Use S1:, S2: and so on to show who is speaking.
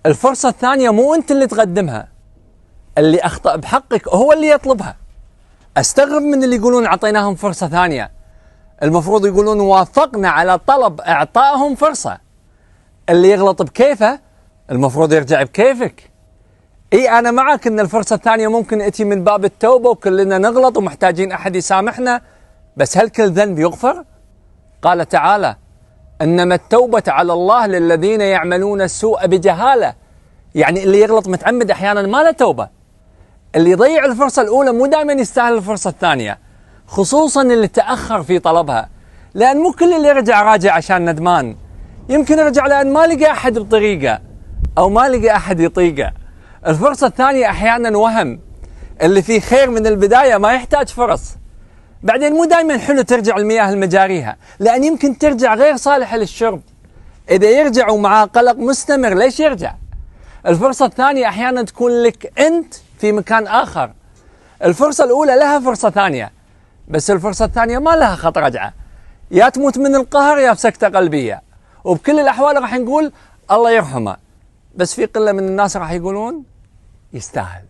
S1: الفرصة الثانية مو أنت اللي تقدمها، اللي أخطأ بحقك هو اللي يطلبها. أستغرب من اللي يقولون أعطيناهم فرصة ثانية، المفروض يقولون وافقنا على طلب إعطائهم فرصة. اللي يغلط بكيفه المفروض يرجع بكيفك. أنا معك أن الفرصة الثانية ممكن أتي من باب التوبة، وكلنا نغلط ومحتاجين أحد يسامحنا، بس هل كل ذنب يغفر؟ قال تعالى: إنما التوبة على الله للذين يعملون السوء بجهالة. يعني اللي يغلط متعمد أحيانا ما له توبة. اللي يضيع الفرصة الأولى مو دائما يستاهل الفرصة الثانية، خصوصا اللي تأخر في طلبها، لأن مو كل اللي يرجع راجع عشان ندمان، يمكن يرجع لأن ما لقى أحد بطريقة أو ما لقى أحد يطيقه. الفرصة الثانية أحيانا وهم، اللي فيه خير من البداية ما يحتاج فرص. بعدين مو دائما حلو ترجع المياه لمجاريها، لأن يمكن ترجع غير صالحة للشرب. إذا يرجع ومعاه قلق مستمر ليش يرجع؟ الفرصة الثانية أحيانا تكون لك أنت في مكان آخر. الفرصة الأولى لها فرصة ثانية، بس الفرصة الثانية ما لها خط رجعة، يا تموت من القهر يا بسكتة قلبية. وبكل الأحوال راح نقول الله يرحمه، بس في قلة من الناس راح يقولون يستاهل.